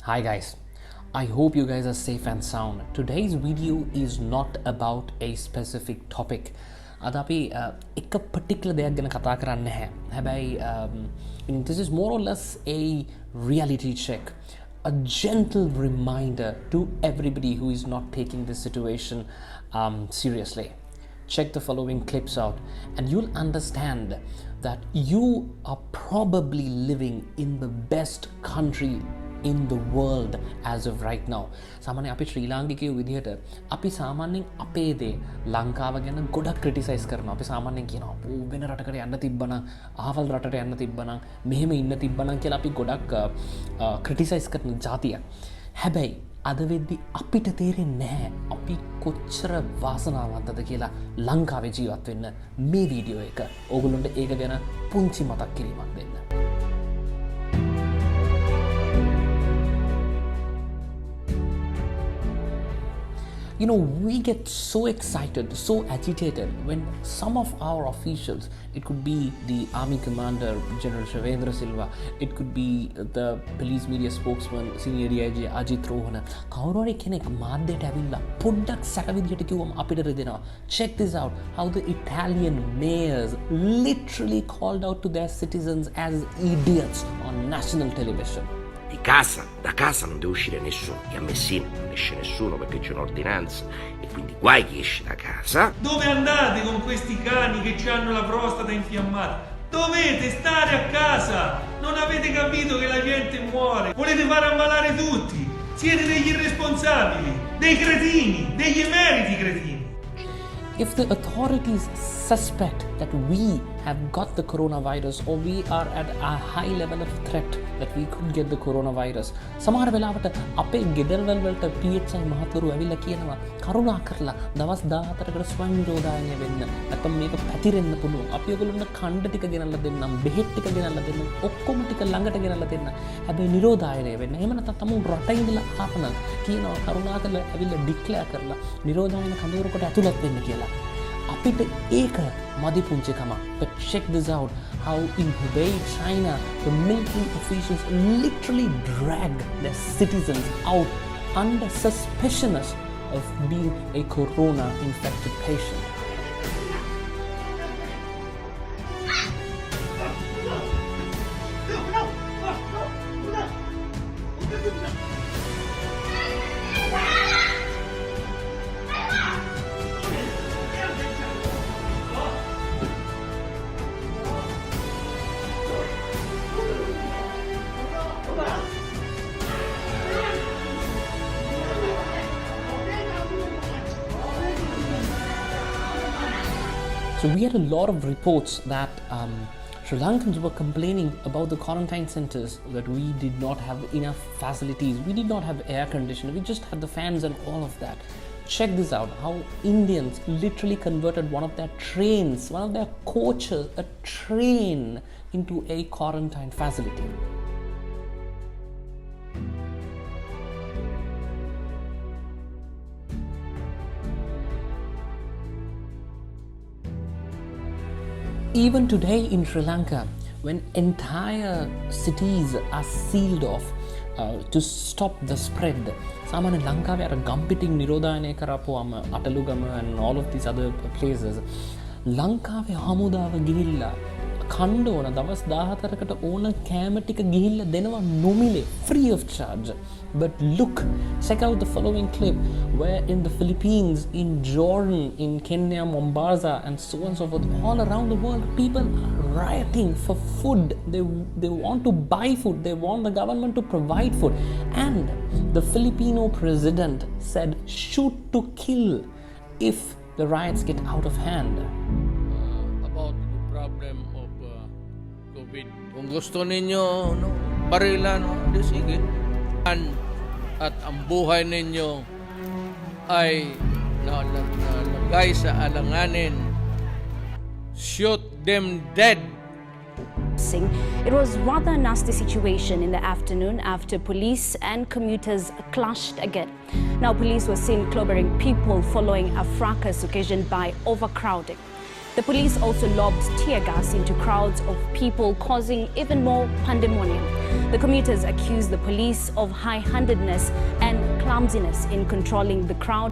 Hi guys, I hope you guys are safe and sound. Today's video is not about a specific topic. අද අපි එක particular දෙයක් ගැන කතා කරන්නේ නැහැ. හැබැයි this is more or less a reality check, a gentle reminder to everybody who is not taking this situation seriously. Check the following clips out and you'll understand that you are probably living in the best country in the world as of right now. සාමාන්‍යයෙන් අපි ශ්‍රී ලාංකිකයෝ විදිහට අපි සාමාන්‍යයෙන් අපේ දේ ලංකාව ගැන ගොඩක් ක්‍රිටිසයිස් කරනවා. අපි සාමාන්‍යයෙන් කියනවා "ඕ වෙන රටකට යන්න තිබ්බනම්, ආවල් රටට යන්න තිබ්බනම්, මෙහෙම ඉන්න තිබ්බනම්" කියලා අපි ගොඩක් ක්‍රිටිසයිස් කරන ජාතියක්. හැබැයි අද වෙද්දි අපිට තේරෙන්නේ නැහැ අපි කොච්චර වාසනාවන්තද කියලා ලංකාවේ ජීවත් වෙන්න. මේ වීඩියෝ එක ඕගොල්ලන්ට ඒක ගැන පුංචි මතක් කිරීමක් දෙන්න. You know, we get so excited, so agitated when some of our officials, it could be the Army Commander, General Shavendra Silva, it could be the police media spokesman, Senior DIG Ajit Rohana, කවුරුහරි කෙනෙක් මාධ්‍යයට ඇවිල්ලා පොඩ්ඩක් සැක විදිහට කිව්වම අපිට රිදෙනවා. Check this out, how the Italian mayors literally called out to their citizens as idiots on national television. Da casa non deve uscire nessuno, e a Messina non esce nessuno perché c'è un'ordinanza e quindi guai chi esce da casa. Dove andate con questi cani che hanno la prostata infiammata? Dovete stare a casa! Non avete capito che la gente muore? Volete far ammalare tutti? Siete degli irresponsabili, dei cretini, degli emeriti cretini. If the authorities suspect that we have got the coronavirus or we are at a high level of threat that we could get the coronavirus, සමහර වෙලාවට අපේ ගෙදරවල වලට PHI මහතුරු ඇවිල්ලා කියනවා කරුණා කරලා දවස් 14කට ස්වයං නිරෝධායනය වෙන්න. නැත්නම් මේක පැතිරෙන්න පුළුවන්. අපි ඔයගොල්ලන්ට ඛණ්ඩ ටික ගෙනල්ලා දෙන්නම්, බෙහෙත් ටික ගෙනල්ලා දෙන්නම්, ඔක්කොම ටික ළඟට ගෙනල්ලා දෙන්න. හැබැයි නිරෝධායනය වෙන්න. එහෙම නැත්නම් තමුන් රටේ ඉඳලා ආපන කියනවා කරුණා කරලා ඇවිල්ලා ඩික්ලෙයාර් කරලා නිරෝධායන කඳවුරකට ඇතුළත් වෙන්න කියලා. අපිට ඒක මදි පුංචිකම. But check this out, how in Hubei, China, the military officials literally drag their citizens out under suspicion of being a corona-infected patient. So we had a lot of reports that Sri Lankans were complaining about the quarantine centers, that we did not have enough facilities, we did not have air conditioning, we just had the fans and all of that. Check this out, how Indians literally converted one of their trains, one of their coaches, a train into a quarantine facility. Even today in Sri Lanka, when entire cities are sealed off to stop the spread, සාමාන්‍ය ලංකාවේ අර ගම්පිටින් නිරෝධායනය කරපුවම අටලුගම and all of these other places ලංකාවේ හමුදාව ගිහිල්ලා කණ්ඩ ඕන දවස් 14කට ඕන කෑම ටික ගිහිල්ලා දෙනවා නොමිලේ, free of charge. But look, check out the following clip where in the Philippines, in Jordan, in Kenya, Mombasa and so on and so forth, all around the world, people are rioting for food. They want to buy food. They want the government to provide food. And the Filipino president said shoot to kill if the riots get out of hand. About the problem of COVID. Kung gusto ninyo barilan, di sige. At ang buhay ninyo ay nalagay sa alanganin. Shoot them dead. It was rather a nasty situation in the afternoon after police and commuters clashed again. Now police were seen clobbering people following a fracas occasioned by overcrowding. The police also lobbed tear gas into crowds of people, causing even more pandemonium. The commuters accused the police of high-handedness and clumsiness in controlling the crowd.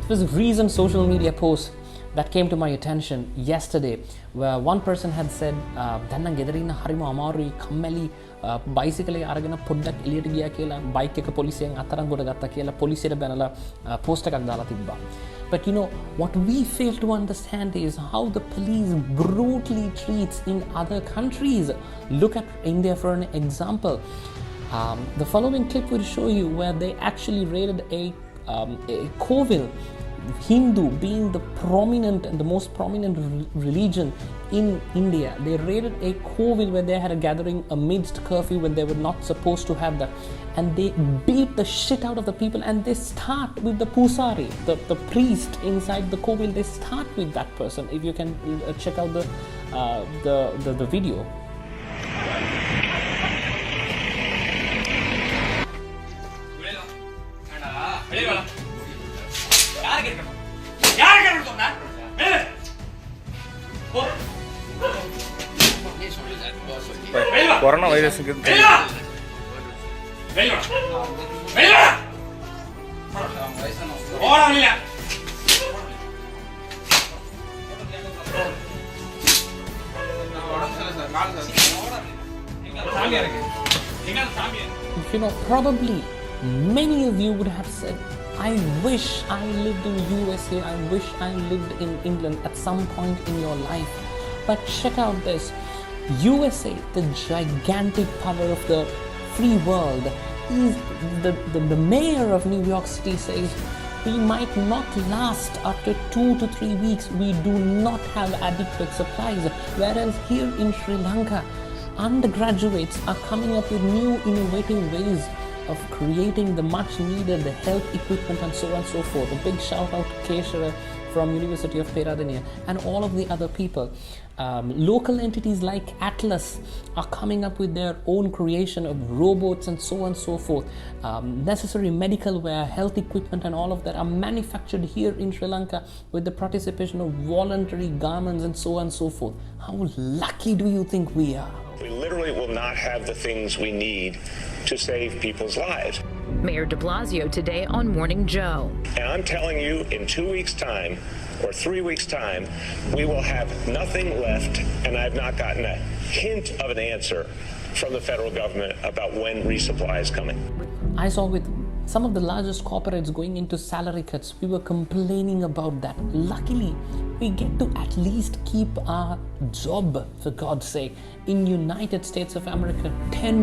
It was a recent social media post that came to my attention yesterday, where one person had said, "Danna gederina harima amarui kammali bicycle aragena poddak eliyata giya kiyala bike එක පොලිසියෙන් අතරන් ගොඩ ගත්තා කියලා පොලිසියට බැනලා post එකක් දාලා තිබ්බා." But you know what we fail to understand is how the police brutally treats in other countries. Look at India for an example. The following clip will show you where they actually raided a Kovil, Hindu being the prominent and the most prominent religion in India. They raided a Kovil where they had a gathering amidst curfew when they were not supposed to have that, and they beat the shit out of the people, and they start with the pusari, the priest inside the Kovil. They start with that person. If you can check out the video. Corona virus You know, probably many of you would have said, "I wish I lived in USA, I wish I lived in England at some point in your life." But check out this. USA, the gigantic power of the free world, is the mayor of New York City says, "We might not last after 2 to 3 weeks. We do not have adequate supplies." Whereas here in Sri Lanka, undergraduates are coming up with new innovative ways of creating the much needed health equipment and so on and so forth. A big shout out to Keshara from University of Peradeniya and all of the other people. Local entities like Atlas are coming up with their own creation of robots and so on and so forth. Necessary medical wear, health equipment and all of that are manufactured here in Sri Lanka with the participation of voluntary garments and so on and so forth. How lucky do you think we are? We literally will not have the things we need to save people's lives. Mayor de Blasio today on Morning Joe. And I'm telling you, in 2 weeks' time or 3 weeks' time, we will have nothing left, and I've not gotten a hint of an answer from the federal government about when resupply is coming. I saw with some of the largest corporates going into salary cuts, we were complaining about that. Luckily, we get to at least keep our job, for God's sake. In United States of America, 10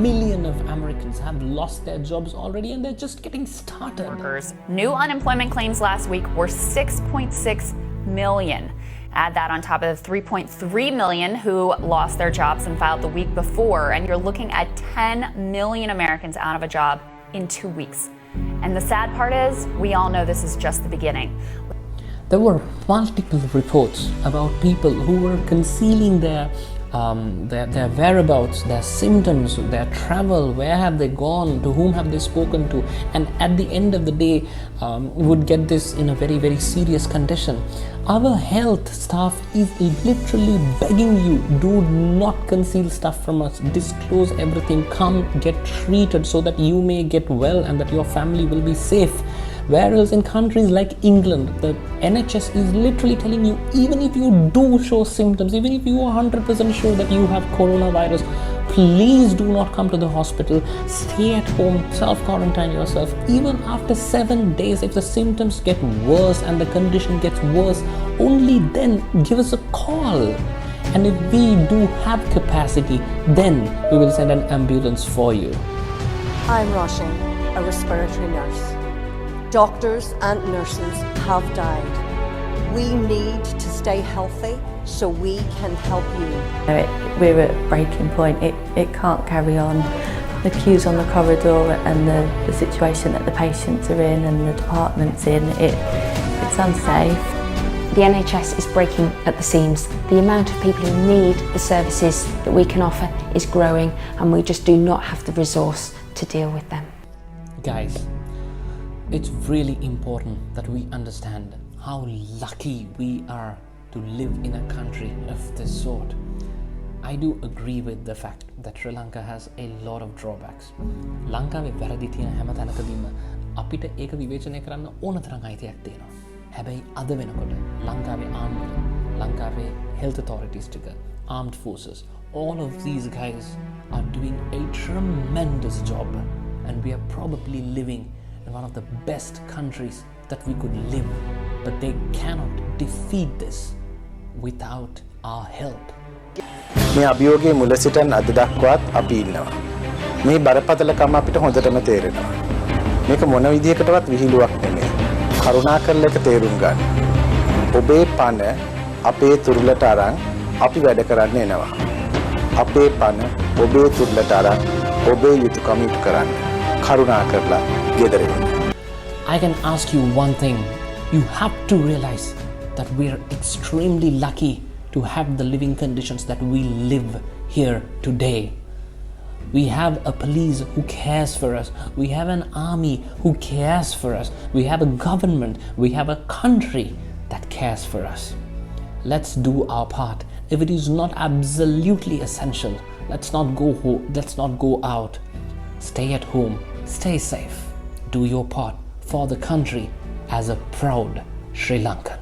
million of Americans have lost their jobs already, and they're just getting started. New unemployment claims last week were 6.6 million. Add that on top of the 3.3 million who lost their jobs and filed the week before, and you're looking at 10 million Americans out of a job in 2 weeks. And the sad part is, we all know this is just the beginning. There were multiple reports about people who were concealing their whereabouts, their symptoms, their travel, where have they gone, to whom have they spoken to, and at the end of the day would get this in a very, very serious condition. Our health staff is literally begging you, do not conceal stuff from us, disclose everything, come get treated so that you may get well and that your family will be safe. Whereas in countries like England, the NHS is literally telling you, even if you do show symptoms, even if you are 100% sure that you have coronavirus, please do not come to the hospital. Stay at home, self-quarantine yourself. Even after 7 days, if the symptoms get worse and the condition gets worse, only then give us a call. And if we do have capacity, then we will send an ambulance for you. I'm Roshing, a respiratory nurse. Doctors and nurses have died. We need to stay healthy so we can help you. We're at breaking point. It can't carry on. The queues on the corridor and the situation that the patients are in and the department's in, it's unsafe. The NHS is breaking at the seams. The amount of people who need the services that we can offer is growing, and we just do not have the resource to deal with them. Guys, it's really important that we understand how lucky we are to live in a country of this sort. I do agree with the fact that Sri Lanka has a lot of drawbacks. ලංකාවේ වැරදි තියෙන හැම තැනකදීම අපිට ඒක විවේචනය කරන්න ඕන තරම් අයිතියක් තියෙනවා. හැබැයි අද වෙනකොට ලංකාවේ ආර්මි, ලංකාවේ health authorities ටික, armed forces, all of these guys are doing a tremendous job, and we are probably living in one of the best countries that we could live, but they cannot defeat this without our help. මේ අභියෝගයේ මුල සිටන් අද දක්වාත් අපි ඉන්නවා. මේ බරපතලකම අපිට හොඳටම තේරෙනවා. මේක මොන විදිහකටවත් විහිළුවක් නෙමෙයි. කරුණාකරලා ඒක තේරුම් ගන්න. ඔබේ පණ අපේ තුරුලට අරන් අපි වැඩ කරන්න එනවා. අපේ පණ ඔබේ තුරුලට අරන් ඔබේ යුතුයකම ඉටු කරන්න. කරුණාකරලා ගෙදර එන්න. I can ask you one thing. You have to realize that we are extremely lucky to have the living conditions that we live here today. We have a police who cares for us. We have an army who cares for us. We have a government. We have a country that cares for us. Let's do our part. If it is not absolutely essential, let's not go out. Stay at home. Stay safe. Do your part for the country as a proud Sri Lankan.